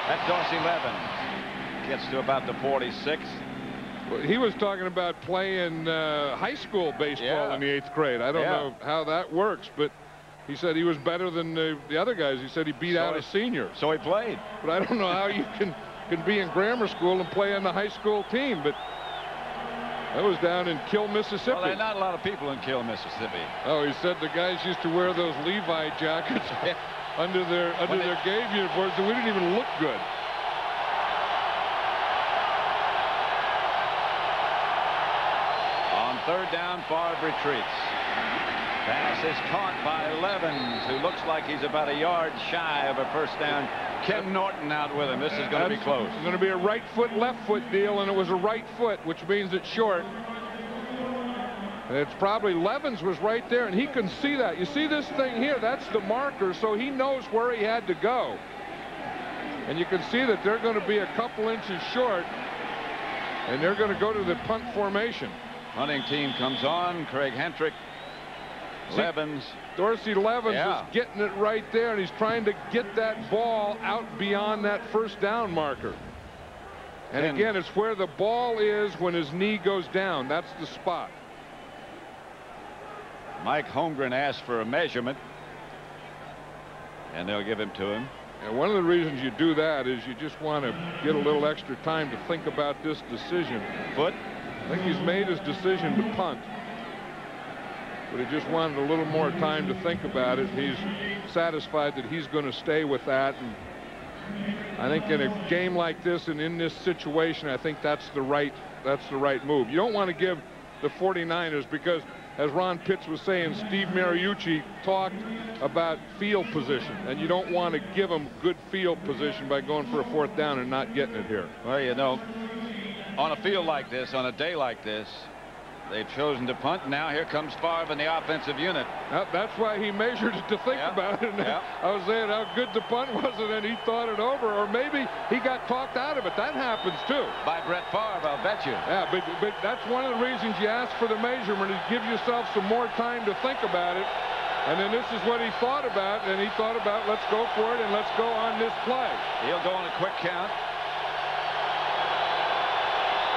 That's Dorsey Levens. Gets to about the 46. Well, he was talking about playing high school baseball in the 8th grade. I don't know how that works, but he said he was better than the other guys. He said he beat out a senior. So he played. But I don't know how you can be in grammar school and play on the high school team. But that was down in Kill, Mississippi. Well, there are not a lot of people in Kill, Mississippi. Oh, he said the guys used to wear those Levi jackets under their game uniforms, and we didn't even look good. On 3rd down, Favre retreats. Pass is caught by Levens, who looks like he's about a yard shy of a first down. Ken Norton out with him. This is going to be close. It's going to be a right foot, left foot deal, and it was a right foot, which means it's short. And it's probably Levens was right there, and he can see that. You see this thing here? That's the marker, so he knows where he had to go. And you can see that they're going to be a couple inches short, and they're going to go to the punt formation. Punting team comes on. Craig Hentrick. Levens. Dorsey Levens is getting it right there, and he's trying to get that ball out beyond that first down marker. And again, it's where the ball is when his knee goes down. That's the spot. Mike Holmgren asked for a measurement, and they'll give him to him. And one of the reasons you do that is you just want to get a little extra time to think about this decision. Foot. I think he's made his decision to punt, but he just wanted a little more time to think about it. He's satisfied that he's going to stay with that, and I think in a game like this and in this situation, I think that's the right move. You don't want to give the 49ers, because as Ron Pitts was saying, Steve Mariucci talked about field position, and you don't want to give them good field position by going for a 4th down and not getting it here. Well, you know, on a field like this, on a day like this, they've chosen to punt. Now here comes Favre in the offensive unit. That's why he measured it to think about it. And I was saying how good the punt was, and then he thought it over, or maybe he got talked out of it. That happens too. By Brett Favre, I'll bet you. Yeah, but that's one of the reasons you ask for the measurement, is give yourself some more time to think about it. And then this is what he thought about, and he thought about, let's go for it and let's go on this play. He'll go on a quick count.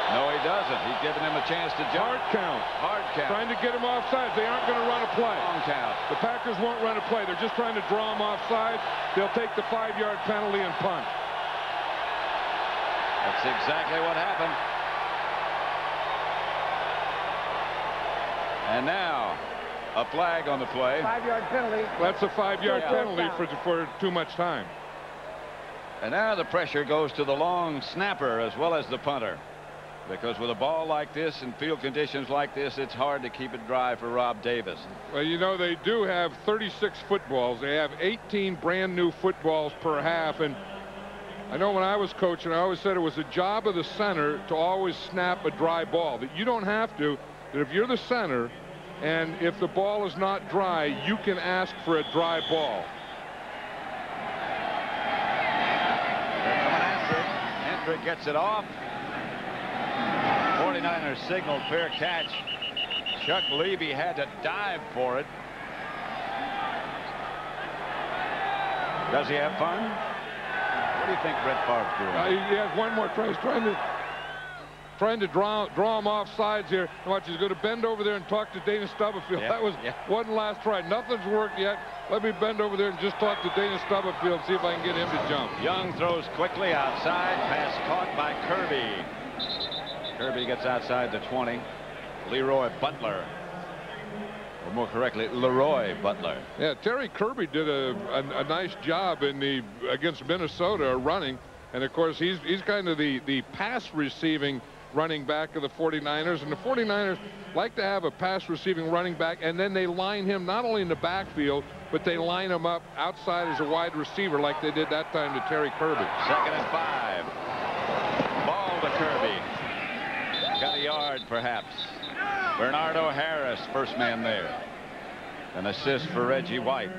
No, he doesn't. He's giving him a chance to jump. Hard count. Hard count. Trying to get him offside. They aren't going to run a play. Long count. The Packers won't run a play. They're just trying to draw him offside. They'll take the 5-yard penalty and punt. That's exactly what happened. And now a flag on the play. 5-yard penalty. That's a 5-yard penalty for too much time. And now the pressure goes to the long snapper as well as the punter, because with a ball like this and field conditions like this, it's hard to keep it dry for Rob Davis. Well, you know, they do have 36 footballs. They have 18 brand new footballs per half, and I know when I was coaching, I always said it was a job of the center to always snap a dry ball. That you don't have to, that if you're the center and if the ball is not dry, you can ask for a dry ball. They're coming after it. Hendrick gets it off. 49ers signal fair catch. Chuck Levy had to dive for it. Does he have fun? What do you think Brett Favre's doing? He has one more try. He's trying to draw him off sides here. Watch, he's going to bend over there and talk to Dana Stubblefield. That was one last try. Nothing's worked yet. Let me bend over there and just talk to Dana Stubblefield, see if I can get him to jump. Young throws quickly outside. Pass caught by Kirby. Kirby gets outside the 20. Leroy Butler. Or more correctly, Leroy Butler. Yeah, Terry Kirby did a nice job against Minnesota running. And of course, he's kind of the pass receiving running back of the 49ers. And the 49ers like to have a pass receiving running back, and then they line him not only in the backfield, but they line him up outside as a wide receiver like they did that time to Terry Kirby. 2nd and 5. Ball to Kirby. Got a yard, perhaps. Bernardo Harris, first man there. An assist for Reggie White.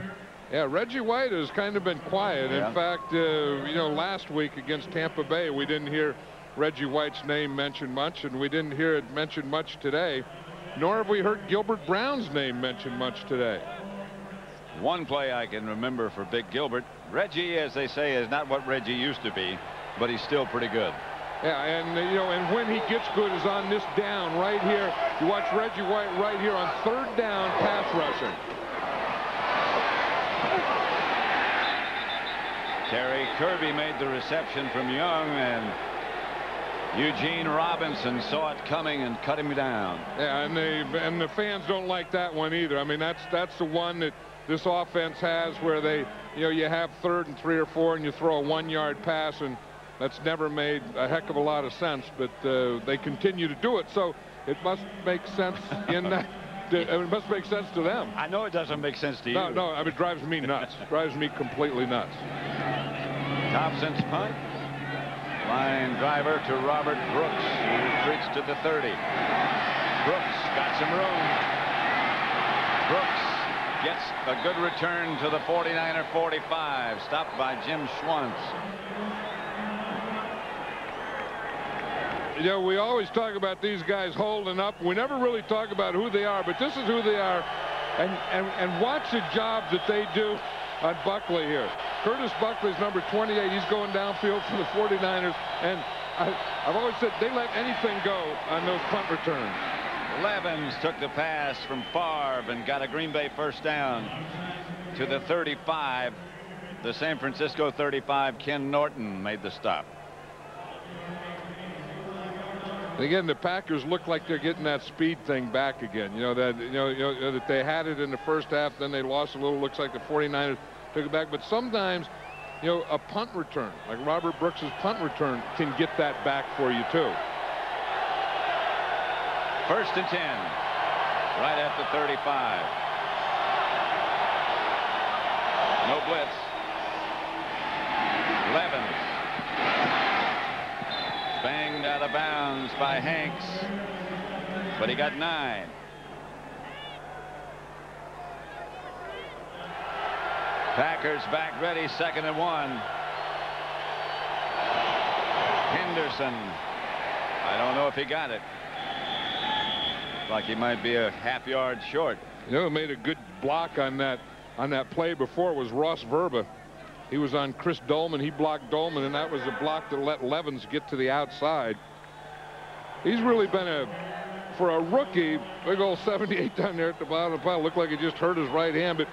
Yeah, Reggie White has kind of been quiet. In fact, you know, last week against Tampa Bay, we didn't hear Reggie White's name mentioned much, and we didn't hear it mentioned much today. Nor have we heard Gilbert Brown's name mentioned much today. One play I can remember for Big Gilbert. Reggie, as they say, is not what Reggie used to be, but he's still pretty good. Yeah, and you know, and when he gets good is on this down right here. You watch Reggie White right here on 3rd down pass rushing. Terry Kirby made the reception from Young, and Eugene Robinson saw it coming and cut him down. Yeah, and the fans don't like that one either. I mean, that's the one that this offense has where they, you know, you have 3rd and 3 or 4 and you throw a 1-yard pass, and that's never made a heck of a lot of sense, but they continue to do it, so it must make sense in that. It must make sense to them. I know it doesn't make sense to you. No, I mean, it drives me nuts. Drives me completely nuts. Thompson's punt. Line driver to Robert Brooks, who retreats to the 30. Brooks got some room. Brooks gets a good return to the 49er 45, stopped by Jim Schwantz. You know, we always talk about these guys holding up. We never really talk about who they are, but this is who they are. And watch the job that they do on Buckley here. Curtis Buckley's number 28. He's going downfield for the 49ers. And I've always said they let anything go on those punt returns. Levens took the pass from Favre and got a Green Bay 1st down to the 35. The San Francisco 35. Ken Norton made the stop. Again, the Packers look like they're getting that speed thing back again. You know that that they had it in the 1st half, then they lost a little. Looks like the 49ers took it back. But sometimes, you know, a punt return, like Robert Brooks's punt return, can get that back for you too. 1st and 10, right at the 35. No blitz. Levens. Banged out of bounds by Hanks, but he got 9. Packers back ready, 2nd and 1. Henderson, I don't know if he got it. Like he might be a half-yard short. You know, who made a good block on that play before was Ross Verba. He was on Chris Dolman. He blocked Dolman, and that was a block that let Levens get to the outside. He's really been for a rookie, big old 78 down there at the bottom of the pile. Looked like he just hurt his right hand, but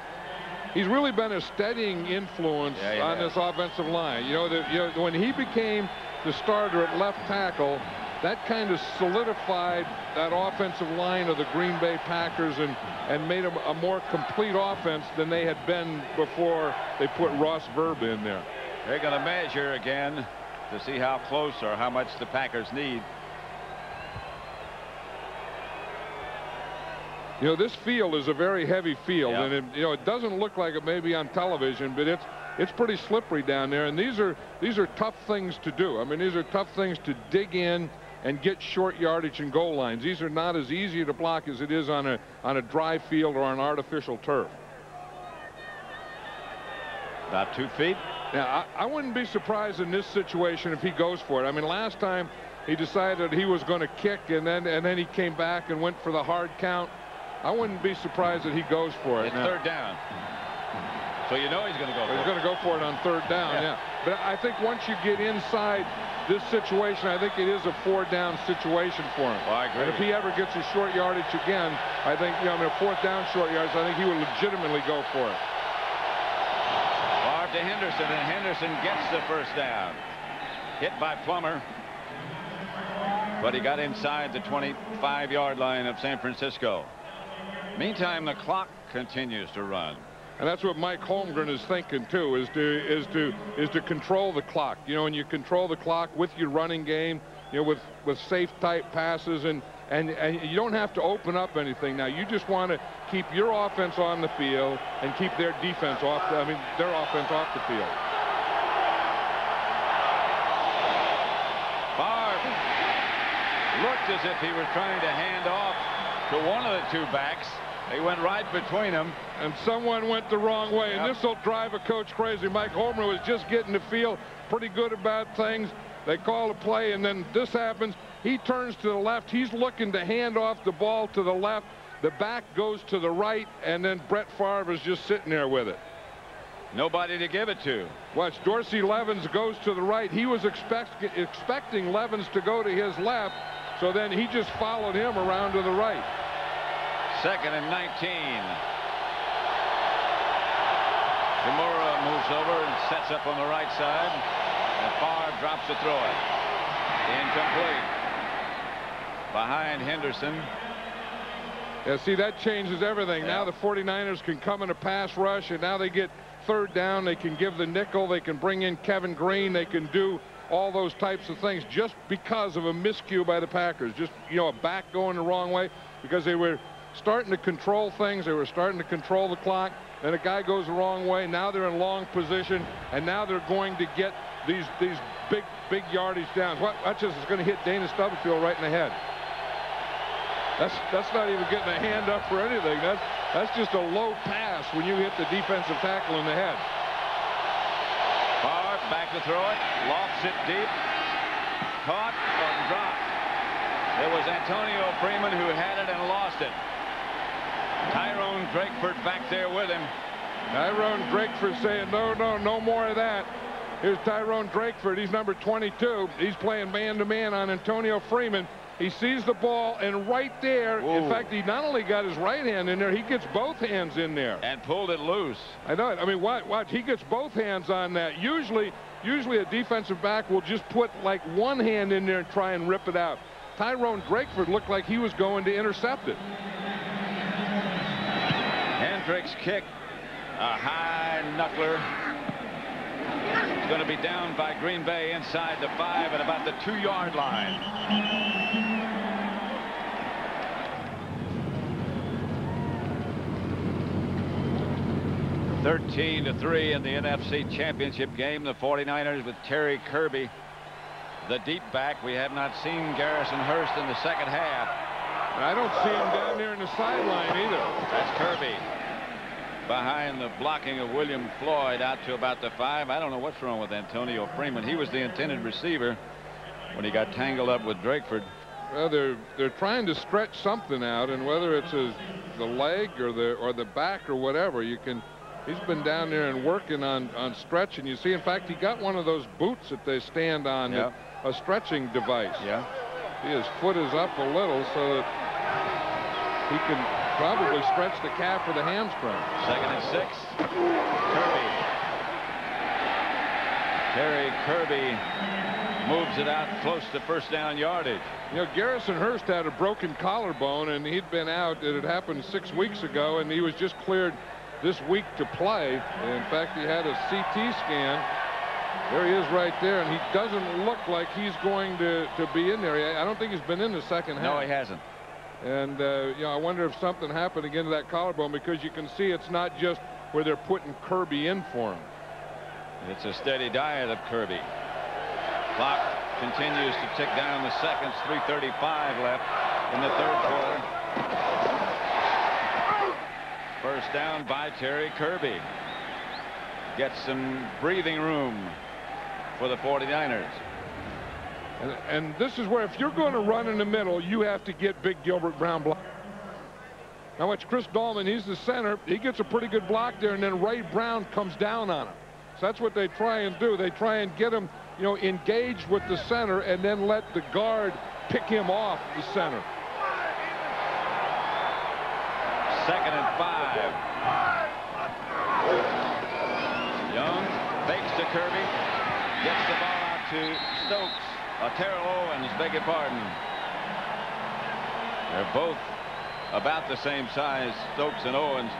he's really been a steadying influence on this offensive line. You know, when he became the starter at left tackle, that kind of solidified that offensive line of the Green Bay Packers and made them a more complete offense than they had been before they put Ross Verba in there. They're going to measure again to see how close or how much the Packers need. You know, this field is a very heavy field, and it doesn't look like it may be on television, but it's pretty slippery down there, and these are tough things to do. I mean, these are tough things to dig in and get short yardage and goal lines. These are not as easy to block as it is on a dry field or on artificial turf. About 2 feet. Now, I wouldn't be surprised in this situation if he goes for it. I mean, last time he decided he was going to kick, and then he came back and went for the hard count. I wouldn't be surprised that he goes for it. It's 3rd down. So you know he's going to go for it. He's going to go for it on 3rd down, yeah. But I think once you get inside this situation, I think it is a 4th down situation for him. Well, I agree. And if he ever gets a short yardage again, I think, you know, I mean, a 4th down short yardage, I think he would legitimately go for it. Far to Henderson, and Henderson gets the 1st down. Hit by Plummer. But he got inside the 25-yard line of San Francisco. Meantime, the clock continues to run. And that's what Mike Holmgren is thinking too, is to control the clock. You know, and you control the clock with your running game, you know, with safe type passes, and you don't have to open up anything now. You just want to keep your offense on the field and keep their defense off. Their offense off the field. Favre looked as if he was trying to hand off to one of the 2 backs. He went right between them. And someone went the wrong way. Yep. And this will drive a coach crazy. Mike Holmgren was just getting to feel pretty good about things. They call a play, and then this happens. He turns to the left. He's looking to hand off the ball to the left. The back goes to the right, and then Brett Favre is just sitting there with it. Nobody to give it to. Watch, Dorsey Levens goes to the right. He was expecting Levens to go to his left, so then he just followed him around to the right. 2nd and 19. Kimura moves over and sets up on the right side. And Favre drops to throw it. Incomplete. Behind Henderson. Yeah, see, that changes everything. Yeah. Now the 49ers can come in a pass rush, and now they get 3rd down. They can give the nickel. They can bring in Kevin Green. They can do all those types of things just because of a miscue by the Packers. Just, you know, a back going the wrong way, because they were starting to control things. They were starting to control the clock. Then a guy goes the wrong way. Now they're in long position, and now they're going to get these big yardage downs. Watch this. It's going to hit Dana Stubblefield right in the head. That's not even getting a hand up for anything. That's just a low pass when you hit the defensive tackle in the head. Favre back to throw it. Lofts it deep. Caught and dropped. It was Antonio Freeman who had it and lost it. Tyrone Drakeford back there with him. Tyrone Drakeford saying, no more of that. Here's Tyrone Drakeford. He's number 22. He's playing man-to-man on Antonio Freeman. He sees the ball, and right there, whoa. In fact, he not only got his right hand in there, he gets both hands in there. And pulled it loose. I know it. I mean, watch. He gets both hands on that. Usually a defensive back will just put like one hand in there and try and rip it out. Tyrone Drakeford looked like he was going to intercept it. Hendricks kick, a high knuckler. It's going to be down by Green Bay inside the 5 at about the 2-yard line. (13-3) in the NFC Championship game. The 49ers with Terry Kirby, the deep back. We have not seen Garrison Hurst in the second half. And I don't see him down there in the sideline either. That's Kirby behind the blocking of William Floyd out to about the 5. I don't know what's wrong with Antonio Freeman. He was the intended receiver when he got tangled up with Drakeford. Well, they're trying to stretch something out, and whether it's the leg or the back or whatever, he's been down there and working on stretching. You see, in fact, he got one of those boots that they stand on, yep. A stretching device. Yeah. His foot is up a little so that he can probably stretch the calf or the hamstring. 2nd and 6. Kirby. Terry Kirby moves it out close to 1st down yardage. You know, Garrison Hurst had a broken collarbone, and he'd been out. It had happened 6 weeks ago, and he was just cleared this week to play. In fact, he had a CT scan. There he is right there, and he doesn't look like he's going to be in there. I don't think he's been in the second half. No, he hasn't. And, you know, I wonder if something happened again to that collarbone, because you can see it's not just where they're putting Kirby in for him. It's a steady diet of Kirby. Clock continues to tick down the seconds. 3:35 left in the 3rd quarter. 1st down by Terry Kirby. Gets some breathing room for the 49ers. And this is where, if you're going to run in the middle, you have to get big Gilbert Brown block. Now watch Chris Dahlman. He's the center. He gets a pretty good block there, and then Ray Brown comes down on him. So that's what they try and do. They try and get him, you know, engaged with the center, and then let the guard pick him off the center. 2nd and 5. Young fakes to Kirby. Gets the ball out to Stokes. Terrell Owens, beg your pardon. They're both about the same size, Stokes and Owens,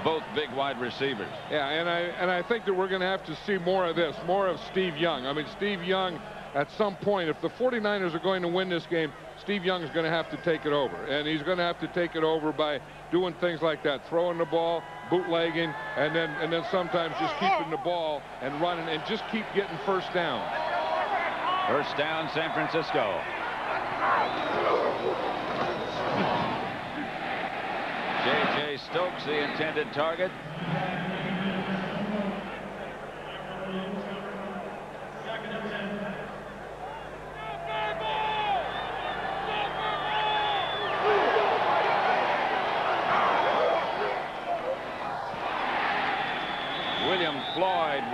both big wide receivers. Yeah, and I think that we're going to have to see more of this, more of Steve Young. I mean, Steve Young, at some point, if the 49ers are going to win this game, Steve Young is going to have to take it over. And he's going to have to take it over by doing things like that, throwing the ball, bootlegging, and then sometimes just keeping the ball and running and just keep getting 1st down. 1st down, San Francisco. J.J. Stokes, the intended target.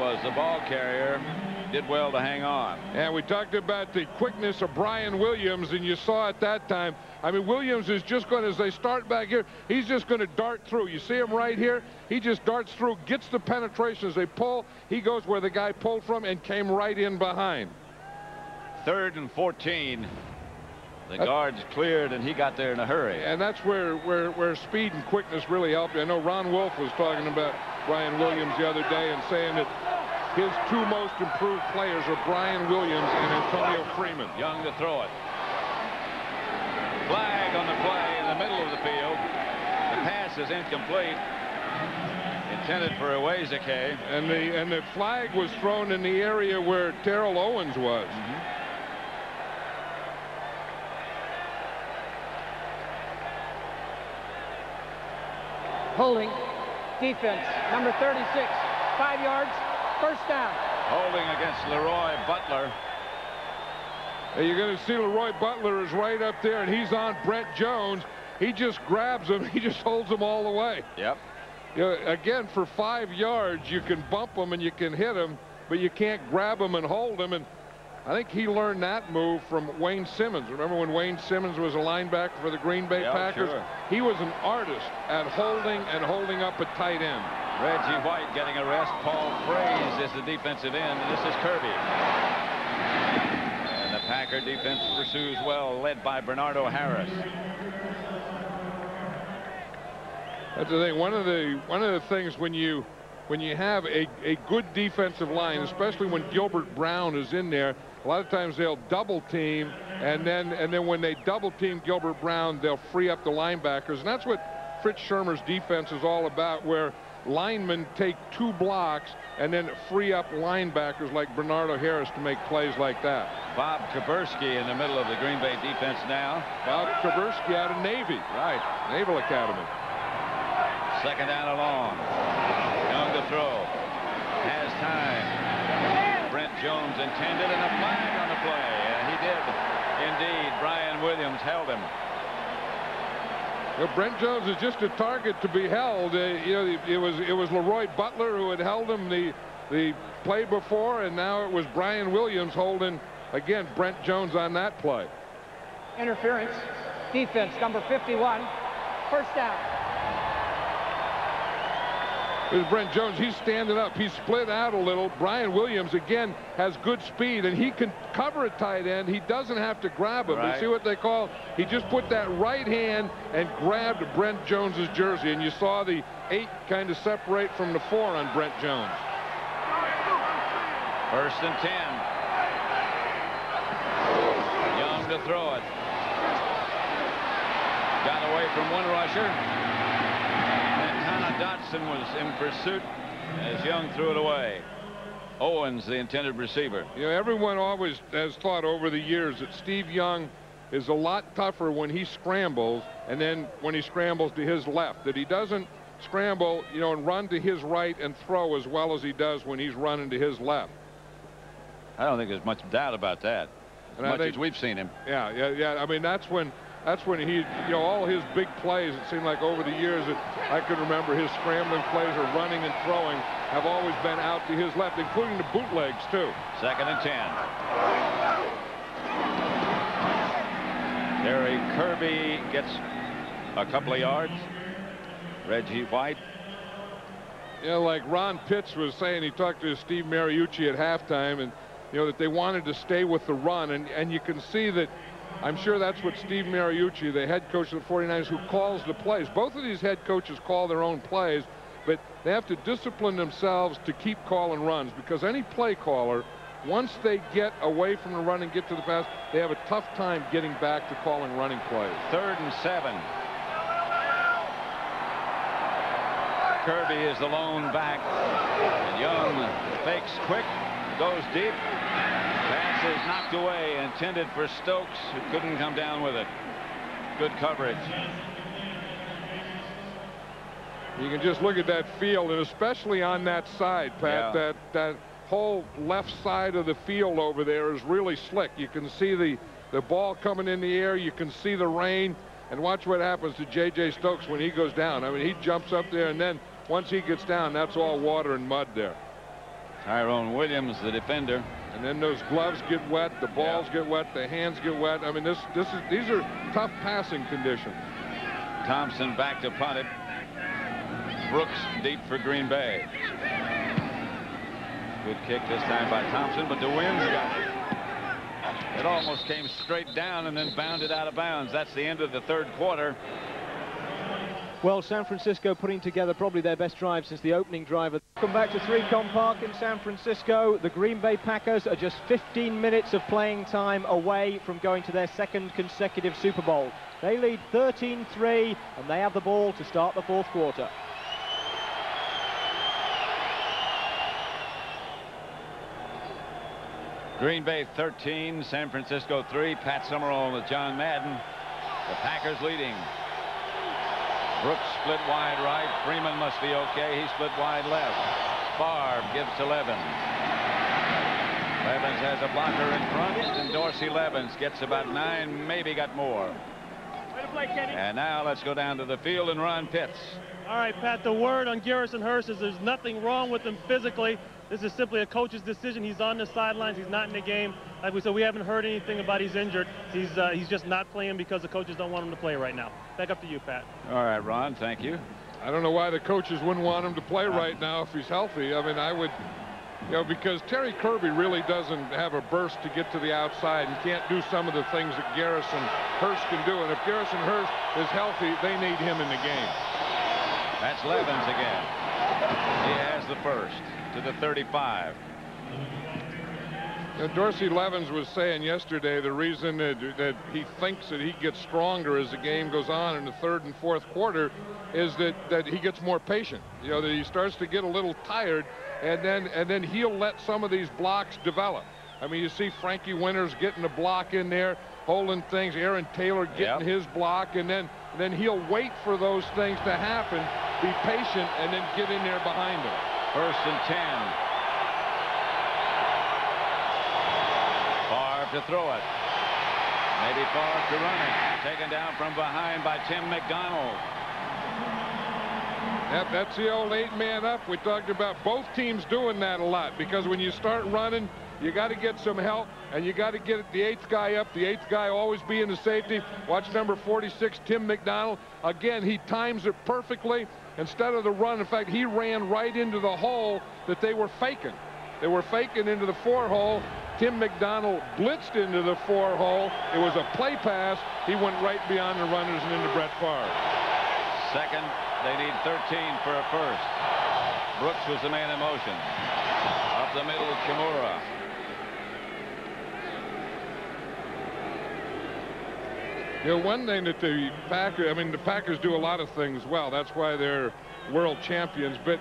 was the ball carrier. Did well to hang on. And we talked about the quickness of Brian Williams, and you saw at that time. I mean, Williams is just going to, as they start back here, he's just going to dart through. You see him right here? He just darts through, gets the penetration. As they pull, he goes where the guy pulled from and came right in behind. 3rd and 14. The guards cleared, and he got there in a hurry. And that's where speed and quickness really help you. I know Ron Wolf was talking about Brian Williams the other day and saying that his 2 most improved players are Brian Williams and Antonio Freeman. Young to throw it. Flag on the play in the middle of the field. The pass is incomplete. Intended for Iwezike. And the flag was thrown in the area where Terrell Owens was. Holding. Defense. Number 36. 5 yards. First down. Holding against Leroy Butler. You're going to see Leroy Butler is right up there, and he's on Brent Jones. He just grabs him. He just holds him all the way. Yep. You know, again, for 5 yards, you can bump him and you can hit him, but you can't grab him and hold him. And I think he learned that move from Wayne Simmons. Remember when Wayne Simmons was a linebacker for the Green Bay Packers? Sure. He was an artist at holding up a tight end. Reggie White getting a rest. Paul Fraze is the defensive end, and this is Kirby. And the Packer defense pursues well, led by Bernardo Harris. That's the thing. One of the things when you have a good defensive line, especially when Gilbert Brown is in there, a lot of times they'll double team, and then when they double team Gilbert Brown, they'll free up the linebackers, and that's what Fritz Schirmer's defense is all about, where linemen take 2 blocks and then free up linebackers like Bernardo Harris to make plays like that. Bob Kaburski in the middle of the Green Bay defense now. Bob Kaburski out of Navy. Right. Naval Academy. 2nd down and long. Young to throw. Has time. Brent Jones intended, and a flag on the play. And he did indeed. Brian Williams held him. Well, Brent Jones is just a target to be held. You know, it was Leroy Butler who had held him the play before, and now it was Brian Williams holding again Brent Jones on that play. Interference. Defense. Number 51. First down. There's Brent Jones. He's standing up. He's split out a little. Brian Williams, again, has good speed, and he can cover a tight end. He doesn't have to grab him. Right. You see what they call? He just put that right hand and grabbed Brent Jones's jersey, and you saw the 8 kind of separate from the 4 on Brent Jones. 1st and 10. Young to throw it. Got away from one rusher. Dotson was in pursuit as Young threw it away. Owens, the intended receiver. You know, everyone always has thought over the years that Steve Young is a lot tougher when he scrambles, and then when he scrambles to his left, that he doesn't scramble, you know, and run to his right and throw as well as he does when he's running to his left. I don't think there's much doubt about that, as much as we've seen him. Yeah. I mean, that's when he, you know, all his big plays, it seemed like over the years that I could remember, his scrambling plays or running and throwing have always been out to his left, including the bootlegs, too. 2nd and 10. Terry Kirby gets a couple of yards. Reggie White. You know, like Ron Pitts was saying, he talked to Steve Mariucci at halftime, and, you know, that they wanted to stay with the run, and you can see that. I'm sure that's what Steve Mariucci, the head coach of the 49ers, who calls the plays. Both of these head coaches call their own plays, but they have to discipline themselves to keep calling runs, because any play caller, once they get away from the run and get to the pass, they have a tough time getting back to calling running plays. 3rd and 7. Kirby is the lone back, and Young fakes quick, goes deep. Pass is knocked away, intended for Stokes, who couldn't come down with it. Good coverage. You can just look at that field, and especially on that side, Pat, Yeah. that whole left side of the field over there is really slick. You can see the ball coming in the air. You can see the rain, and watch what happens to J.J. Stokes when he goes down. I mean, he jumps up there, and then once he gets down, that's all water and mud there. Tyrone Williams, the defender. And then those gloves get wet, the balls get wet, the hands get wet. I mean, these are tough passing conditions. Thompson back to punt it. Brooks deep for Green Bay. Good kick this time by Thompson, but the wind's got it. It almost came straight down and then bounded out of bounds. That's the end of the third quarter. Well, San Francisco putting together probably their best drive since the opening drive. Welcome back to 3Com Park in San Francisco. The Green Bay Packers are just 15 minutes of playing time away from going to their second consecutive Super Bowl. They lead 13-3, and they have the ball to start the fourth quarter. Green Bay 13, San Francisco 3. Pat Summerall with John Madden. The Packers leading. Brooks split wide right. Freeman must be okay. He split wide left. Favre gives to Levens. Levens has a blocker in front, and Dorsey Levens gets about 9, maybe got more. Way to play, Kenny. And now let's go down to the field and Ron Pitts. All right, Pat, the word on Garrison Hearst is there's nothing wrong with him physically. This is simply a coach's decision. He's on the sidelines. He's not in the game. Like we said, we haven't heard anything about he's injured. He's just not playing because the coaches don't want him to play right now. Back up to you, Pat. All right, Ron, thank you. I don't know why the coaches wouldn't want him to play right now if he's healthy. I mean, I would, you know, because Terry Kirby really doesn't have a burst to get to the outside and can't do some of the things that Garrison Hearst can do. And if Garrison Hearst is healthy, they need him in the game. That's Levens again. He has the first to the 35. Now, Dorsey Levens was saying yesterday the reason that he thinks that he gets stronger as the game goes on in the third and fourth quarter is that he gets more patient. You know, that he starts to get a little tired, and then he'll let some of these blocks develop. I mean, you see Frankie Winters getting a block in there, holding things, Aaron Taylor getting his block, and then he'll wait for those things to happen, be patient, and then get in there behind him. First and 10. Favre to throw it. Maybe Favre to run it. Taken down from behind by Tim McDonald. Yep, that's the old 8-man up. We talked about both teams doing that a lot, because when you start running, you got to get some help, and you got to get the 8th guy up. The 8th guy always being the safety. Watch number 46, Tim McDonald. Again, he times it perfectly. Instead of the run, in fact, he ran right into the hole that they were faking. They were faking into the 4 hole. Tim McDonald blitzed into the 4 hole. It was a play pass. He went right beyond the runners and into Brett Favre. Second, they need 13 for a first. Brooks was the man in motion. Up the middle, Kimura. You know, one thing that the Packers do a lot of things well. That's why they're world champions, but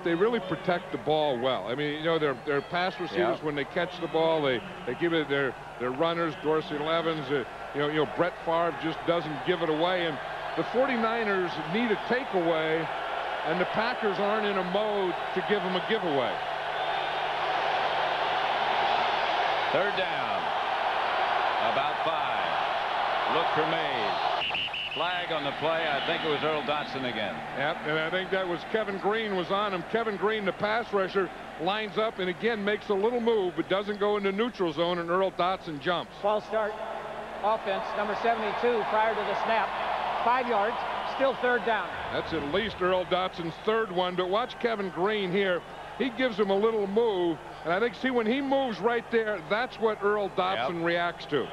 they really protect the ball well. I mean, you know, their pass receivers, when they catch the ball, they give it their runners, Dorsey Levens, you know, Brett Favre just doesn't give it away. And the 49ers need a takeaway, and the Packers aren't in a mode to give them a giveaway. Third down. About 5. Look for Mays. Flag on the play. I think it was Earl Dotson again. Yep, and I think that was Kevin Green was on him. Kevin Green, the pass rusher, lines up and again makes a little move, but doesn't go into neutral zone, and Earl Dotson jumps. False start. Offense, number 72, prior to the snap. 5 yards, still third down. That's at least Earl Dotson's third one, but watch Kevin Green here. He gives him a little move, and I think, see, when he moves right there, that's what Earl Dotson reacts to.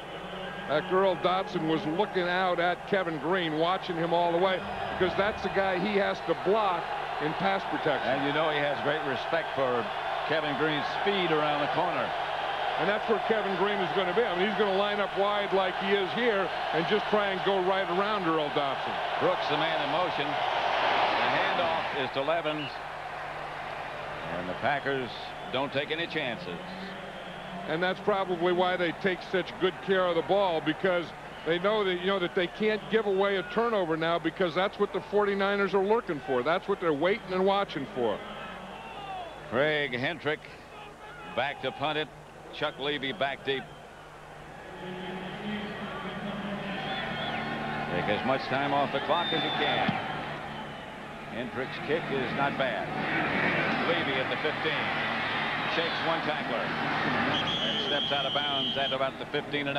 That Earl Dotson was looking out at Kevin Green, watching him all the way, because that's the guy he has to block in pass protection. And you know he has great respect for Kevin Green's speed around the corner. And that's where Kevin Green is going to be. I mean, he's going to line up wide like he is here and just try and go right around Earl Dotson. Brooks, the man in motion. The handoff is to Levens. And the Packers don't take any chances. And that's probably why they take such good care of the ball, because they know that, you know, that they can't give away a turnover now, because that's what the 49ers are looking for. That's what they're waiting and watching for. Craig Hentrick back to punt it. Chuck Levy back deep. Take as much time off the clock as you can. Hendrick's kick is not bad. Levy at the 15. shakes one tackler and steps out of bounds at about the 15.5.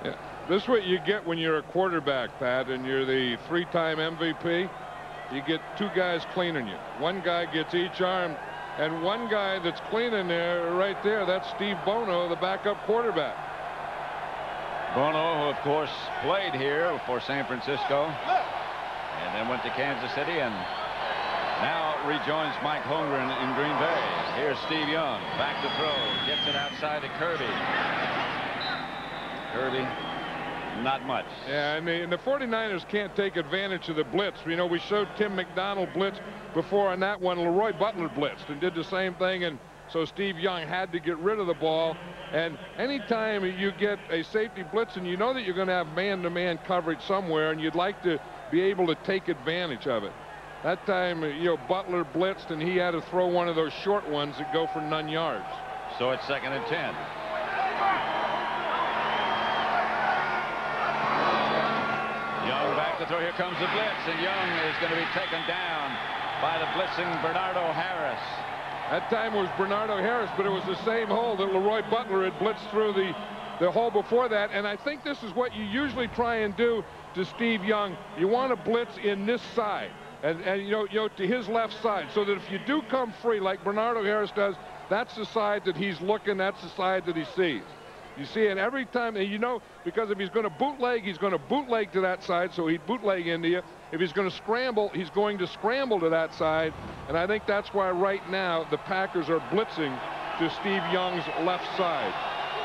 Yeah. This is what you get when you're a quarterback, Pat, and you're the 3-time MVP. You get 2 guys cleaning you. One guy gets each arm, and one guy that's cleaning there, right there, that's Steve Bono, the backup quarterback. Bono, who of course played here for San Francisco and then went to Kansas City and now rejoins Mike Holmgren in Green Bay. Here's Steve Young, back to throw, gets it outside to Kirby. Not much. Yeah, and the 49ers can't take advantage of the blitz. You know, we showed Tim McDonald blitz before. On that one, Leroy Butler blitzed and did the same thing, and so Steve Young had to get rid of the ball. And anytime you get a safety blitz and you know that you're going to have man-to-man coverage somewhere, and you'd like to be able to take advantage of it. That time, you know, Butler blitzed and he had to throw one of those short ones that go for none yards. So it's 2nd and 10. Young back to throw. Here comes the blitz, and Young is going to be taken down by the blitzing Bernardo Harris. That time was Bernardo Harris, but it was the same hole that Leroy Butler had blitzed through the hole before that. And I think this is what you usually try and do to Steve Young. You want to blitz in this side, and you know to his left side, so that if you do come free like Bernardo Harris does, that's the side that he's looking, that's the side that he sees. You see, and every time, you know, because if he's going to bootleg, he's going to bootleg to that side, so he'd bootleg into you. If he's going to scramble, he's going to scramble to that side. And I think that's why right now the Packers are blitzing to Steve Young's left side.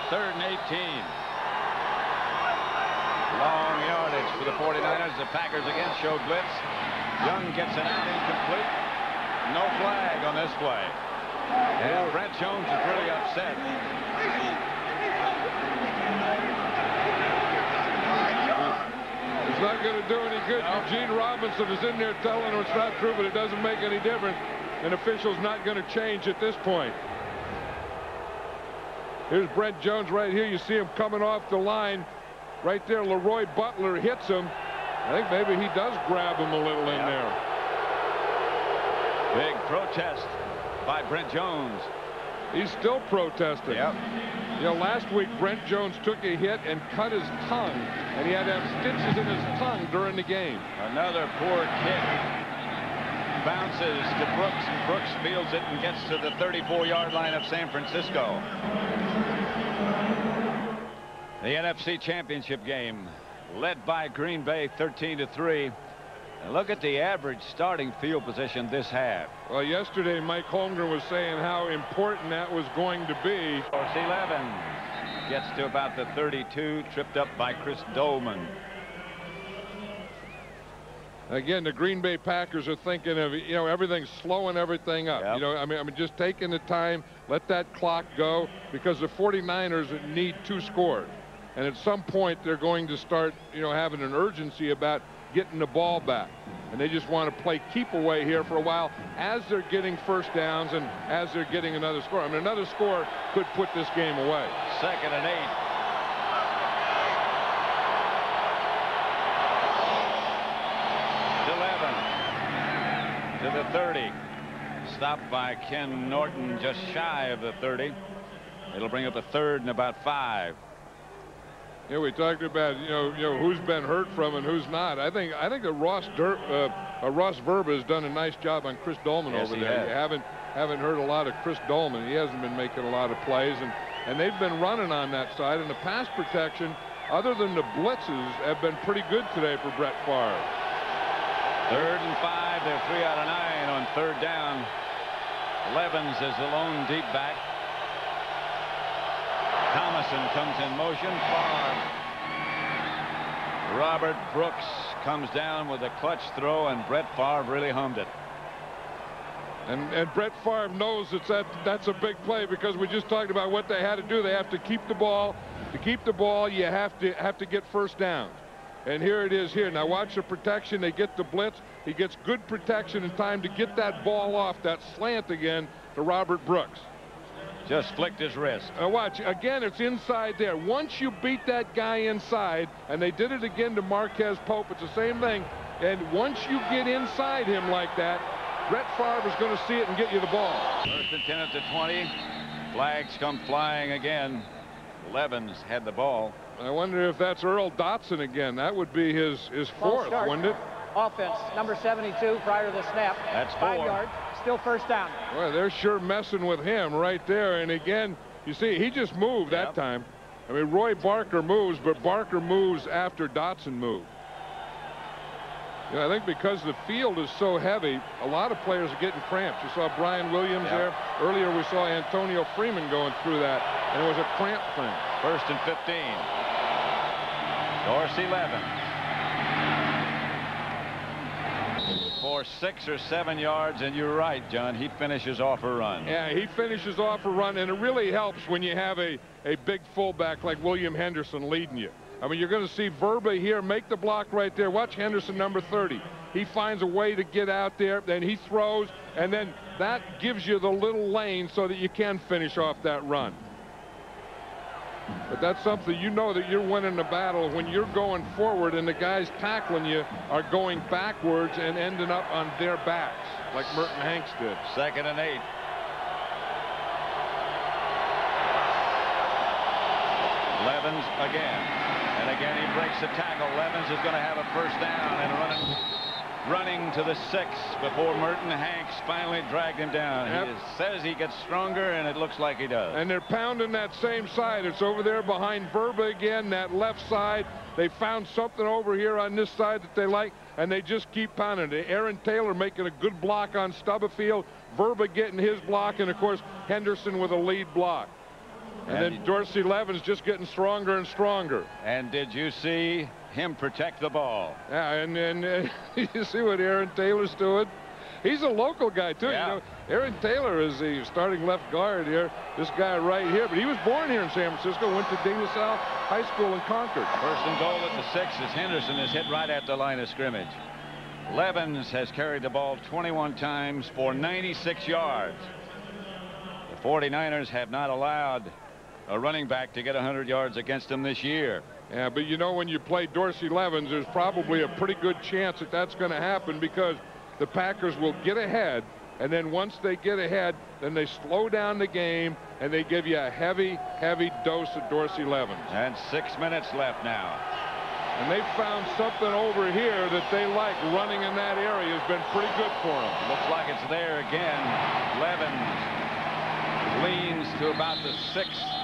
3rd and 18. Long yardage for the 49ers. The Packers again show blitz. Young gets it out, incomplete. No flag on this play. And Brent Jones is really upset. It's not going to do any good. No. Eugene Robinson is in there telling him it's not true, but it doesn't make any difference. An official's not going to change at this point. Here's Brent Jones right here. You see him coming off the line. Right there, Leroy Butler hits him. I think maybe he does grab him a little in there. Big protest by Brent Jones. He's still protesting. Yep. You know, last week Brent Jones took a hit and cut his tongue, and he had to have stitches in his tongue during the game. Another poor kick. Bounces to Brooks, and Brooks fields it and gets to the 34-yard line of San Francisco. The NFC Championship game led by Green Bay 13-3. And look at the average starting field position this half. Well, yesterday Mike Holmgren was saying how important that was going to be. Course 11 gets to about the 32, tripped up by Chris Dolman. Again, the Green Bay Packers are thinking of, you know, everything's slowing everything up. Yep. You know, I mean, just taking the time, let that clock go, because the 49ers need 2 scores. And at some point, they're going to start, you know, having an urgency about getting the ball back. And they just want to play keep away here for a while as they're getting first downs and as they're getting another score. I mean, another score could put this game away. 2nd and 8. To the 30. Stopped by Ken Norton just shy of the 30. It'll bring up a 3rd and about 5. Yeah, we talked about you know who's been hurt from and who's not. I think that Ross Verba has done a nice job on Chris Dolman over there. You haven't heard a lot of Chris Dolman. He hasn't been making a lot of plays, and they've been running on that side. And the pass protection, other than the blitzes, have been pretty good today for Brett Favre. 3rd and 5. They're 3 out of 9 on 3rd down. Levens is the lone deep back. Thomason comes in motion. Favre. Robert Brooks comes down with a clutch throw, and Brett Favre really hummed it. And Brett Favre knows that's a big play, because we just talked about what they had to do. They have to keep the ball. To keep the ball, you have to get first downs. And here it is here. Now watch the protection. They get the blitz. He gets good protection in time to get that ball off, that slant again, to Robert Brooks. Just flicked his wrist. Watch, again, it's inside there. Once you beat that guy inside, and they did it again to Marquez Pope, it's the same thing. And once you get inside him like that, Brett Favre is going to see it and get you the ball. 1st and 10 at the 20. Flags come flying again. Levens had the ball. I wonder if that's Earl Dotson again. That would be his fourth, wouldn't it? Offense, number 72 prior to the snap. That's 5 4. yards. Still first down. Well, they're sure messing with him right there. And again, you see, he just moved that time. I mean, Roy Barker moves, but Barker moves after Dotson moved. You know, I think because the field is so heavy, a lot of players are getting cramps. You saw Brian Williams there. Earlier we saw Antonio Freeman going through that, and it was a cramp thing. 1st and 15. Dorsey Levens. For 6 or 7 yards, and you're right, John, he finishes off a run. Yeah, he finishes off a run, and it really helps when you have a big fullback like William Henderson leading you. I mean, you're going to see Verba here make the block right there. Watch Henderson, number 30. He finds a way to get out there, then he throws, and then that gives you the little lane so that you can finish off that run. But that's something, you know, that you're winning the battle when you're going forward and the guys tackling you are going backwards and ending up on their backs like Merton Hanks did. 2nd and 8. Levens again. And again, he breaks the tackle. Levens is going to have a first down and running to the 6 before Merton Hanks finally dragged him down. He says he gets stronger, and it looks like he does. And they're pounding that same side. It's over there behind Verba again, that left side. They found something over here on this side that they like, and they just keep pounding it. Aaron Taylor making a good block on Stubblefield. Verba getting his block, and, of course, Henderson with a lead block. And then Dorsey Levens just getting stronger and stronger. And did you see him protect the ball? Yeah, and you see what Aaron Taylor's doing? He's a local guy, too. Yeah. You know, Aaron Taylor is the starting left guard here. This guy right here. But he was born here in San Francisco, went to De La Salle High School in Concord. 1st and goal at the 6 as Henderson is hit right at the line of scrimmage. Levens has carried the ball 21 times for 96 yards. The 49ers have not allowed a running back to get 100 yards against them this year. Yeah, but you know, when you play Dorsey Levens, there's probably a pretty good chance that that's going to happen because the Packers will get ahead, and then once they get ahead, then they slow down the game and they give you a heavy dose of Dorsey Levens. And 6 minutes left now. And they found something over here that they like. Running in that area has been pretty good for them. Looks like it's there again. Levens leans to about the 6th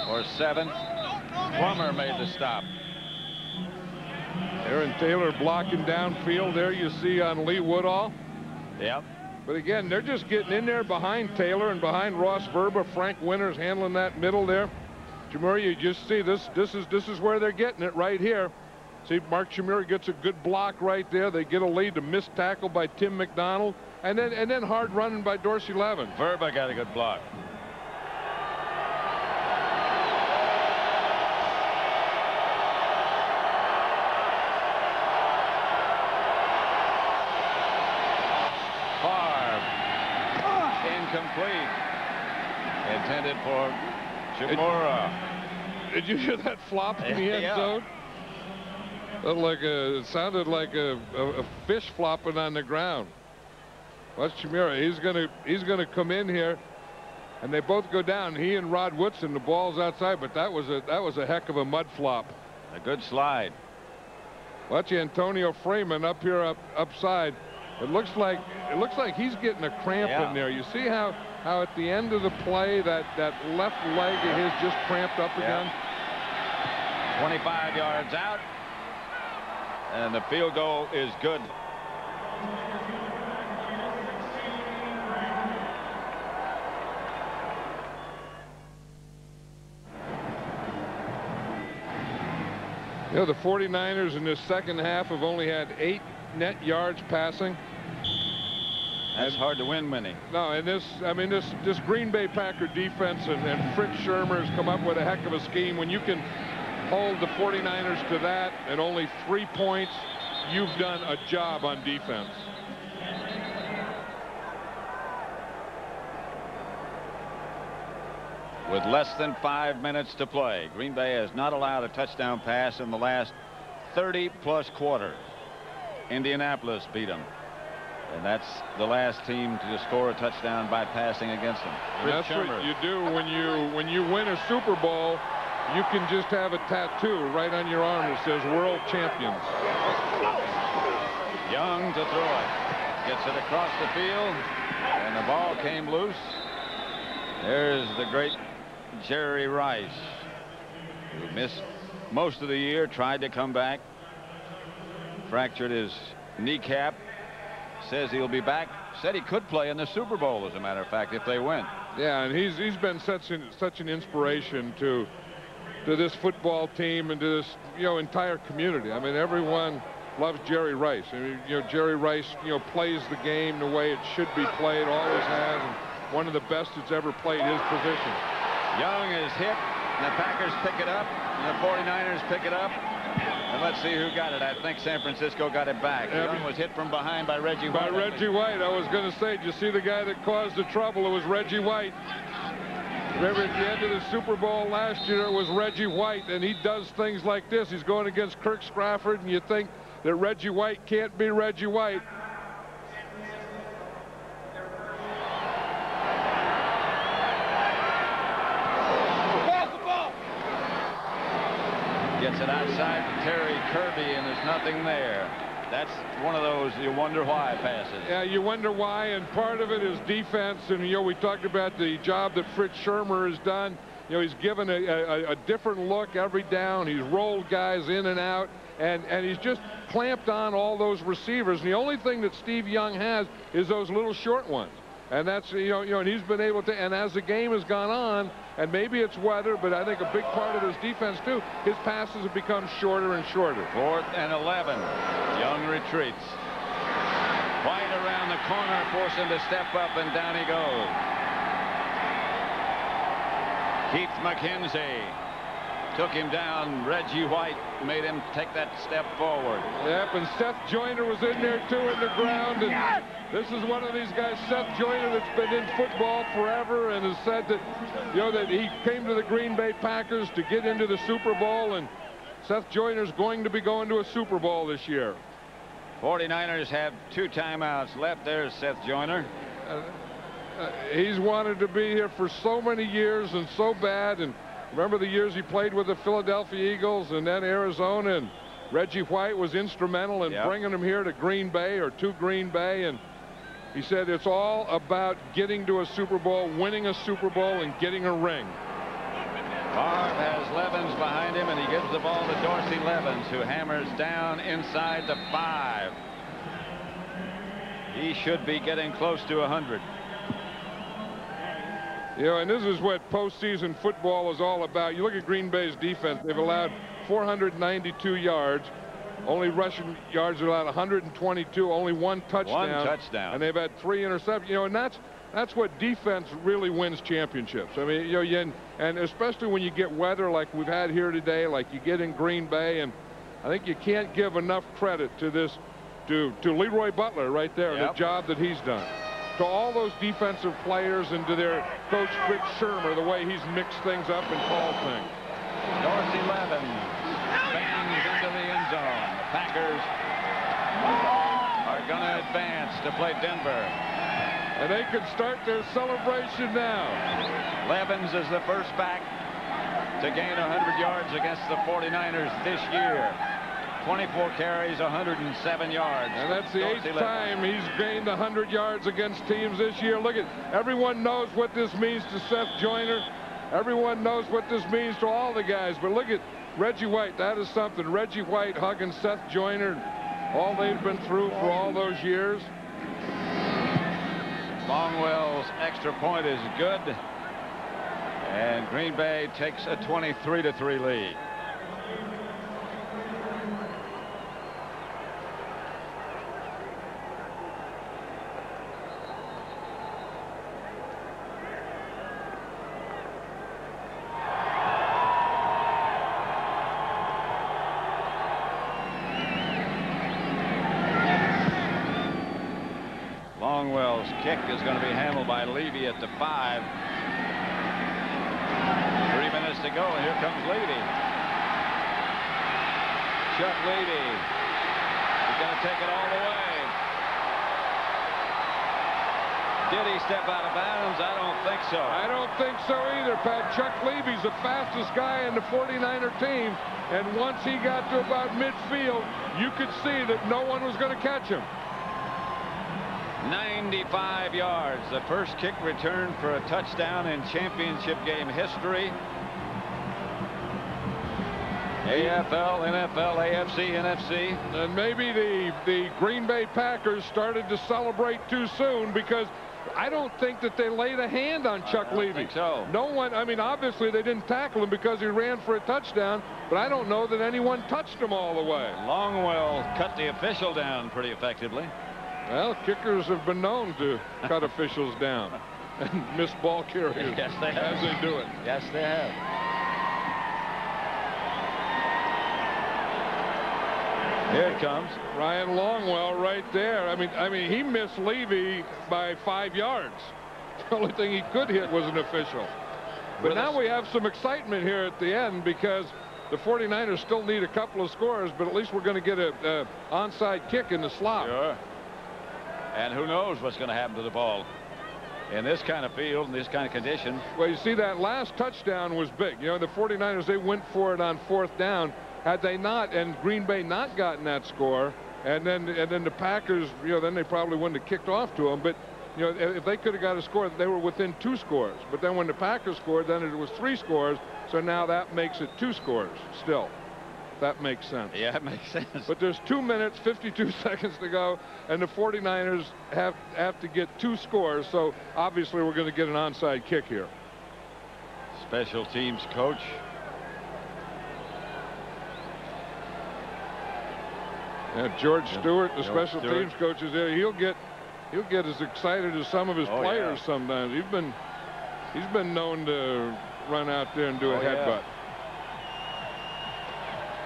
or 7th. Plummer made the stop. Aaron Taylor blocking downfield there, you see on Lee Woodall. Yep. But again, they're just getting in there behind Taylor and behind Ross Verba. Frank Winters handling that middle there. Chmura, you just see this is where they're getting it right here. See, Mark Chmura gets a good block right there. They get a lead, a missed tackle by Tim McDonald, and then hard running by Dorsey Levens. Verba got a good block. Incomplete. Intended for Chmura. Did you hear that flop in the end zone? It sounded like a fish flopping on the ground. Watch Chmura. He's gonna come in here, and they both go down. He and Rod Woodson. The ball's outside, but that was a heck of a mud flop. A good slide. Watch Antonio Freeman up here upside. It looks like he's getting a cramp in there. You see how at the end of the play that left leg of his just cramped up again? 25 yards out, and the field goal is good. You know, the 49ers in this second half have only had 8 net yards passing. That's hard to win many. No, and this Green Bay Packer defense and Fritz Shermer has come up with a heck of a scheme. When you can hold the 49ers to that and only 3 points, you've done a job on defense. With less than 5 minutes to play, Green Bay has not allowed a touchdown pass in the last 30+ quarters. Indianapolis beat them. And that's the last team to score a touchdown by passing against them. And that's what you do when you win a Super Bowl. You can just have a tattoo right on your arm that says World Champions. Young to throw it. Gets it across the field. And the ball came loose. There's the great Jerry Rice, who missed most of the year, tried to come back. Fractured his kneecap. Says he'll be back. Said he could play in the Super Bowl, as a matter of fact, if they win. Yeah, and he's been such an inspiration to this football team and to this entire community. I mean, everyone loves Jerry Rice. I mean, Jerry Rice plays the game the way it should be played, always has, and one of the best that's ever played his position. Young is hit, and the Packers pick it up, and the 49ers pick it up. And let's see who got it. I think San Francisco got it back. Young was hit from behind by Reggie White. By Reggie White. I was going to say, did you see the guy that caused the trouble? It was Reggie White. Remember at the end of the Super Bowl last year, it was Reggie White, and he does things like this. He's going against Kirk Strafford, and you think that Reggie White can't be Reggie White. Gets it outside to Terry Kirby, and there's nothing there. That's one of those you wonder why passes. Yeah, you wonder why, and part of it is defense. And we talked about the job that Fritz Shermer has done. He's given a different look every down. He's rolled guys in and out, and he's just clamped on all those receivers. And the only thing that Steve Young has is those little short ones. And that's, and he's been able to, and as the game has gone on, and maybe it's weather, but I think a big part of his defense too, his passes have become shorter and shorter. 4th and 11. Young retreats. White around the corner, force him to step up, and down he goes. Keith McKenzie took him down. Reggie White made him take that step forward. Yep, and Seth Joyner was in there too in the ground. And this is one of these guys, Seth Joyner, that's been in football forever and has said that, that he came to the Green Bay Packers to get into the Super Bowl, and Seth Joyner's going to be going to a Super Bowl this year. 49ers have 2 timeouts left. There's Seth Joyner. He's wanted to be here for so many years and so bad, and remember the years he played with the Philadelphia Eagles and then Arizona, and Reggie White was instrumental in bringing him here to Green Bay, or to Green Bay, and he said it's all about getting to a Super Bowl, winning a Super Bowl, and getting a ring. Favre has Levens behind him, and he gives the ball to Dorsey Levens, who hammers down inside the 5. He should be getting close to 100. And this is what postseason football is all about. You look at Green Bay's defense. They've allowed 492 yards. Only rushing yards are allowed 122. Only 1 touchdown. 1 touchdown. And they've had 3 interceptions. And that's what defense really wins championships. I mean, and especially when you get weather like we've had here today, like you get in Green Bay. And I think you can't give enough credit to this, to Leroy Butler right there, the job that he's done. To all those defensive players and to their coach, Fritz Shermer, the way he's mixed things up and called things. Dorsey Levens bangs into the end zone. The Packers are going to advance to play Denver. And they can start their celebration now. Levens is the first back to gain 100 yards against the 49ers this year. 24 carries, 107 yards. And that's the 8th time he's gained 100 yards against teams this year. Look at, everyone knows what this means to Seth Joyner. Everyone knows what this means to all the guys. But look at Reggie White. That is something. Reggie White hugging Seth Joyner. All they've been through for all those years. Longwell's extra point is good. And Green Bay takes a 23-3 lead. Longwell's kick is going to be handled by Levy at the 5. 3 minutes to go, and here comes Levy. Chuck Levy is going to take it all the way. Did he step out of bounds? I don't think so. I don't think so either, Pat. Chuck Levy's the fastest guy in the 49er team, and once he got to about midfield, you could see that no one was going to catch him. 95 yards. The first kick return for a touchdown in championship game history. AFL, NFL, AFC, NFC. And maybe the Green Bay Packers started to celebrate too soon, because I don't think that they laid a hand on Chuck Levy. Think so. No one, I mean, obviously they didn't tackle him because he ran for a touchdown, but I don't know that anyone touched him all the way. Longwell cut the official down pretty effectively. Well, kickers have been known to cut officials down and miss ball carriers. Yes, they have. As they do it. Yes, they have. Here it comes. Ryan Longwell right there. I mean, he missed Levy by 5 yards. The only thing he could hit was an official. But now we have some excitement here at the end, because the 49ers still need a couple of scores, but at least we're going to get a onside kick in the slot. Sure. And who knows what's going to happen to the ball in this kind of field, in this kind of condition. Well, you see, that last touchdown was big. You know, the 49ers, they went for it on 4th down. Had they not, and Green Bay not gotten that score, and then the Packers, you know, then they probably wouldn't have kicked off to them. But, you know, if they could have got a score, they were within 2 scores. But then when the Packers scored, then it was 3 scores. So now that makes it 2 scores still. That makes sense. Yeah, it makes sense. But there's 2 minutes, 52 seconds to go, and the 49ers have to get 2 scores. So obviously we're going to get an onside kick here. Special teams coach. Yeah, George Stewart, the special teams coach, is there. He'll get as excited as some of his players sometimes. He's been known to run out there and do a headbutt.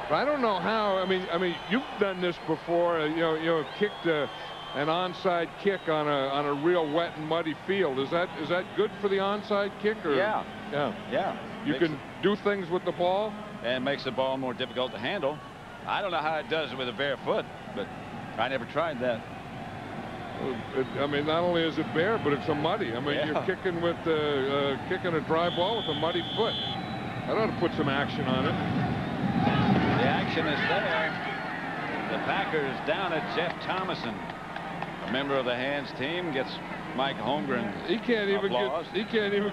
But I don't know how. I mean, you've done this before. You know, kicked an onside kick on a real wet and muddy field. Is that good for the onside kick? Or? Yeah. You can do things with the ball, and makes the ball more difficult to handle. I don't know how it does with a bare foot, but I never tried that. I mean, not only is it bare, but it's a muddy. I mean, you're kicking with kicking a dry ball with a muddy foot. I ought to put some action on it. The action is there. The Packers down at Jeff Thomason, a member of the Hands team, gets Mike Holmgren. He can't even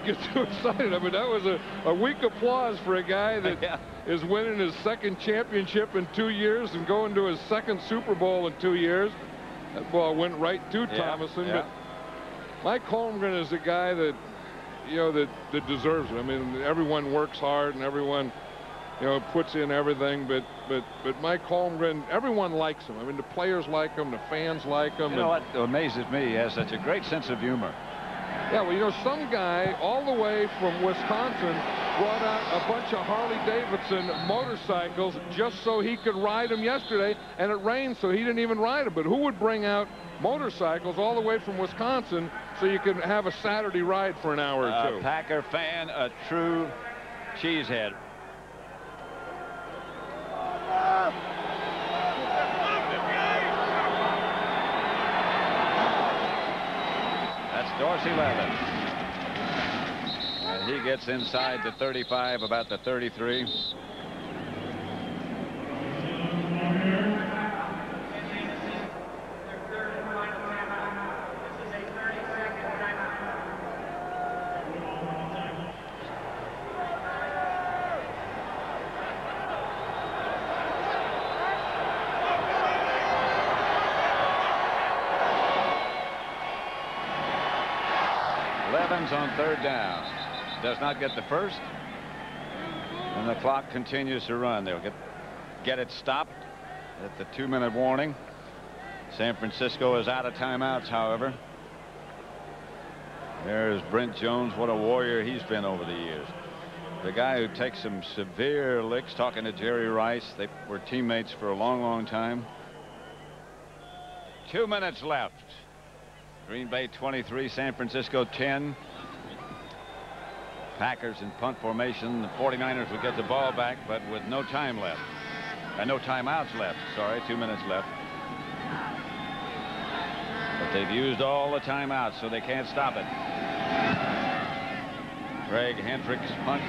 get too excited. I mean, that was a weak applause for a guy that is winning his 2nd championship in 2 years and going to his 2nd Super Bowl in 2 years. That ball went right to Thomason. But Mike Holmgren is a guy that, you know, that deserves it. I mean, everyone works hard and everyone, you know, puts in everything, but Mike Holmgren, everyone likes him. I mean, the players like him, the fans like him. You know what amazes me? He has such a great sense of humor. Yeah, well, you know, some guy all the way from Wisconsin brought out a bunch of Harley-Davidson motorcycles just so he could ride them yesterday, and it rained, so he didn't even ride them. But who would bring out motorcycles all the way from Wisconsin so you could have a Saturday ride for an hour or 2? A Packer fan, a true cheesehead. That's Dorsey Leathers. And he gets inside the 35, about the 33. On 3rd down, does not get the first, and the clock continues to run. They'll get it stopped at the 2-minute warning. San Francisco is out of timeouts, however. There's Brent Jones. What a warrior he's been over the years. The guy who takes some severe licks, talking to Jerry Rice. They were teammates for a long time. 2 minutes left. Green Bay 23, San Francisco 10. Packers in punt formation. The 49ers will get the ball back, but with no time left. No timeouts left. Sorry, 2 minutes left. The They've used all the timeouts, so they can't stop it. Greg Hendricks punt.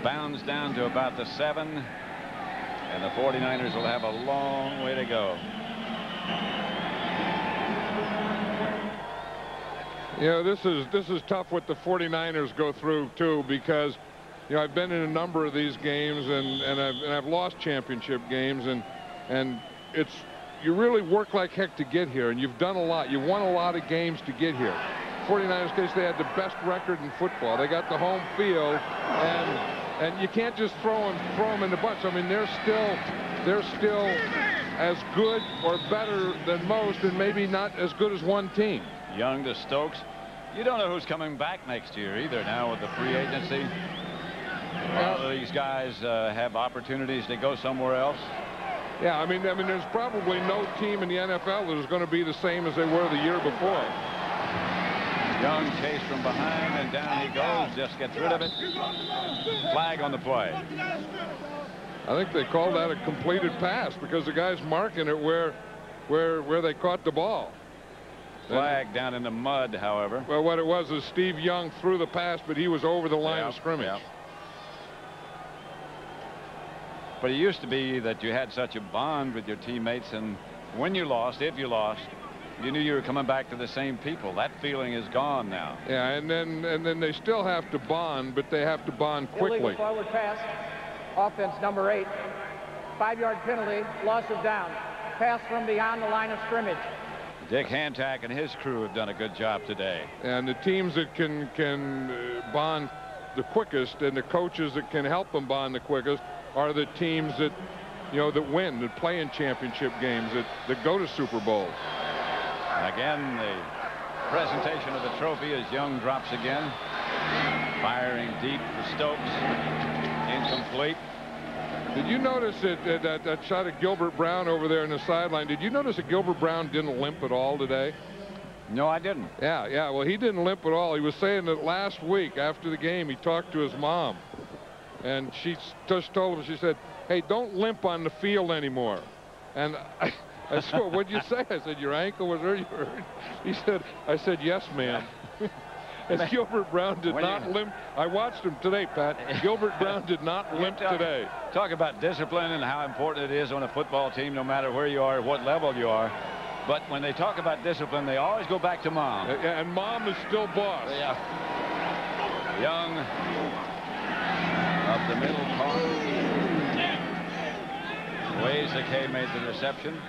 Bounds down to about the 7. And the 49ers will have a long way to go. This is tough what the 49ers go through too, because I've been in a number of these games and I've lost championship games, and you really work like heck to get here, and you've done a lot. You won a lot of games to get here. 49ers case, they had the best record in football. They got the home field, and you can't just throw them in the bunch. I mean, they're still as good or better than most, and maybe not as good as one team. Young to Stokes. You don't know who's coming back next year either now with the free agency. All of these guys have opportunities to go somewhere else. Yeah, I mean, there's probably no team in the NFL that is going to be the same as they were the year before. Young chased from behind, and down he goes. Just gets rid of it. Flag on the play. I think they called that a completed pass because the guy's marking it where they caught the ball. Flag down in the mud, however. Well, what it was is Steve Young threw the pass, but he was over the line of scrimmage. Yep. But it used to be that you had such a bond with your teammates, and when you lost, if you lost, you knew you were coming back to the same people. That feeling is gone now. Yeah, and then they still have to bond, but they have to bond quickly. Illegal forward pass. Offense number 8. 5-yard penalty. Loss of down. Pass from beyond the line of scrimmage. Dick Hantak and his crew have done a good job today. And the teams that can bond the quickest, and the coaches that can help them bond the quickest, are the teams that that win, that play in championship games, that go to Super Bowls. Again, the presentation of the trophy as Young drops again. Firing deep for Stokes. Incomplete. Did you notice that shot of Gilbert Brown over there in the sideline? Did you notice that Gilbert Brown didn't limp at all today? No, I didn't. Yeah. Well, he didn't limp at all. He was saying that last week after the game he talked to his mom, and she just told him, she said, "Hey, don't limp on the field anymore." And I said, "Well, what'd you say?" I said, "Your ankle was hurt." He said, "I said, yes, ma'am." And Gilbert Brown did not limp. I watched him today, Pat. Gilbert Brown did not limp today. Talk about discipline and how important it is on a football team, no matter where you are, what level you are. But when they talk about discipline, they always go back to mom. And mom is still boss. Yeah. Young up the middle corner. Wayzake made the reception.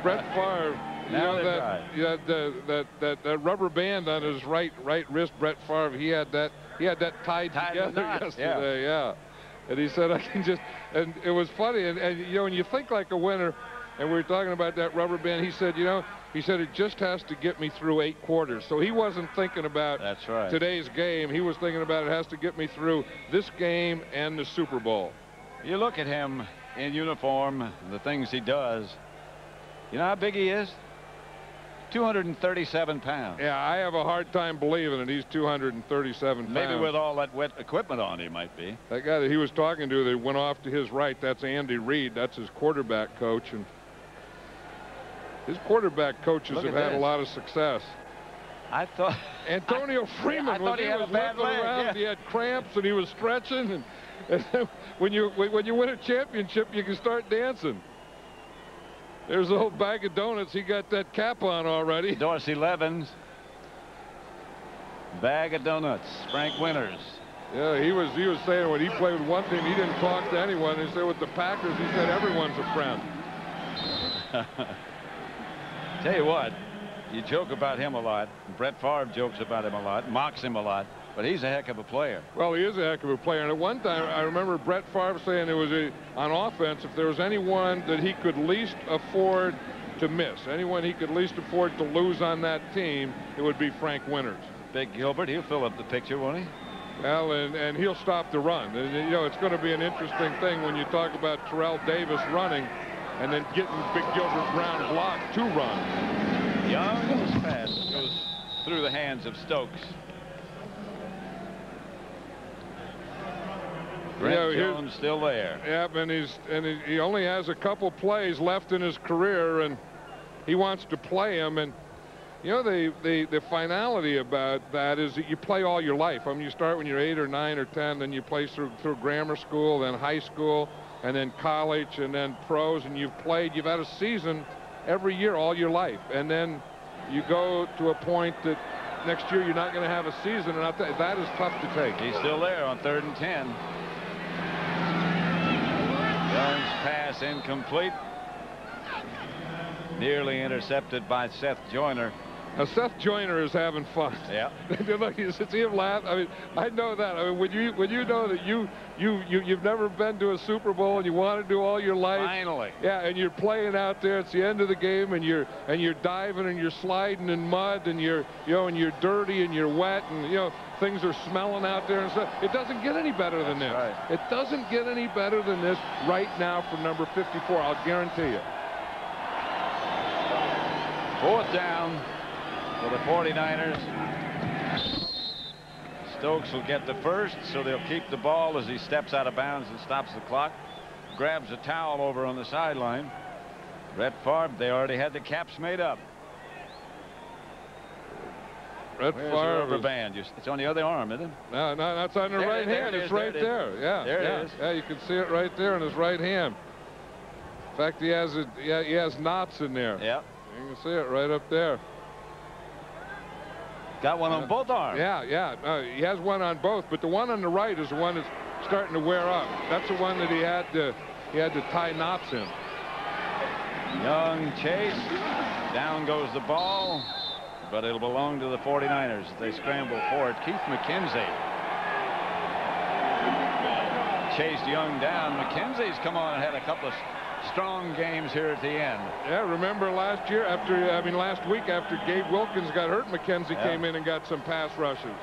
Brett Favre. That rubber band on his right wrist, Brett Favre, he had that tied together yesterday. Yeah. And he said, I can just, and it was funny, and when you think like a winner, and we were talking about that rubber band, he said, he said it just has to get me through 8 quarters. So he wasn't thinking about today's game. He was thinking about it has to get me through this game and the Super Bowl. You look at him in uniform, the things he does. You know how big he is? 237 pounds. Yeah, I have a hard time believing it. He's 237 pounds. Maybe with all that wet equipment on, he might be. That guy that he was talking to that went off to his right, that's Andy Reid. That's his quarterback coach. And his quarterback coaches have had a lot of success. I thought Antonio Freeman was limping around. He had cramps and he was stretching. And when you win a championship, you can start dancing. There's a whole bag of donuts. He got that cap on already. Dorsey Levens. Bag of donuts. Frank Winters. Yeah, he was saying when he played with one team, he didn't talk to anyone. He said with the Packers, he said everyone's a friend. Tell you what, you joke about him a lot. Brett Favre jokes about him a lot, mocks him a lot. But he's a heck of a player. Well, he is a heck of a player. And at one time, I remember Brett Favre saying on offense, if there was anyone that he could least afford to miss, anyone he could least afford to lose on that team, it would be Frank Winters. Big Gilbert, he'll fill up the picture, won't he? Well, and he'll stop the run. And, it's going to be an interesting thing when you talk about Terrell Davis running and then getting Big Gilbert Brown blocked to run. Young's pass goes through the hands of Stokes. Brent Jones still there. Yeah, and he only has a couple plays left in his career, and he wants to play them. And you know, the finality about that is that you play all your life. I mean, you start when you're 8 or 9 or 10, then you play through grammar school, then high school, and then college, and then pros, and you've had a season every year all your life. And then you go to a point that next year you're not going to have a season, and that is tough to take. He's still there on 3rd and 10. Young's pass incomplete. Nearly intercepted by Seth Joyner. Now, Seth Joyner is having fun. Yeah. Look, you see him laugh. I mean, I know that. I mean, when you know that you've never been to a Super Bowl and you want to do all your life. Finally. Yeah, and you're playing out there. It's the end of the game, and you're diving and you're sliding in mud, and you're dirty and you're wet, and things are smelling out there and stuff. It doesn't get any better than this. Right. It doesn't get any better than this right now for number 54. I'll guarantee you. 4th down for the 49ers. Stokes will get the first, so they'll keep the ball as he steps out of bounds and stops the clock. Grabs a towel over on the sideline. Brett Favre, they already had the caps made up. Brett Where's Favre. the rubber band? It's on the other arm, isn't it? No, that's on the right hand. It's right there. Yeah, there it is. Yeah, you can see it right there in his right hand. In fact, he has knots in there. Yeah. You can see it right up there. Got one on both arms. Yeah. He has one on both, but the one on the right is the one that's starting to wear up. That's the one that he had to tie knots in. Young chase. Down goes the ball, but it'll belong to the 49ers. They scramble for it. Keith McKenzie chased Young down. McKenzie's come on and had a couple of strong games here at the end. Yeah, remember last week after Gabe Wilkins got hurt, McKenzie came in and got some pass rushes.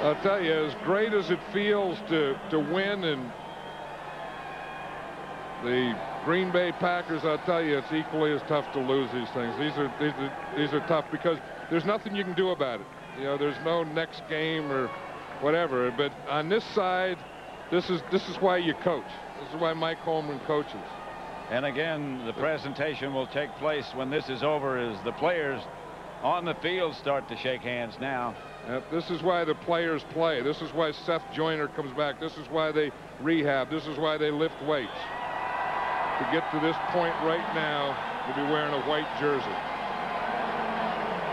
I'll tell you, as great as it feels to win, and the Green Bay Packers, I'll tell you, it's equally as tough to lose these things. These are tough because there's nothing you can do about it. There's no next game or whatever. But on this side, this is why you coach. This is why Mike Holmgren coaches. And again, the presentation will take place when this is over, as the players on the field start to shake hands now. This is why the players play. This is why Seth Joyner comes back. This is why they rehab. This is why they lift weights. To get to this point right now, to be wearing a white jersey.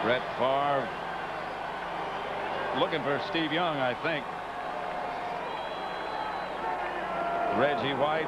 Brett Favre looking for Steve Young, I think. Reggie White.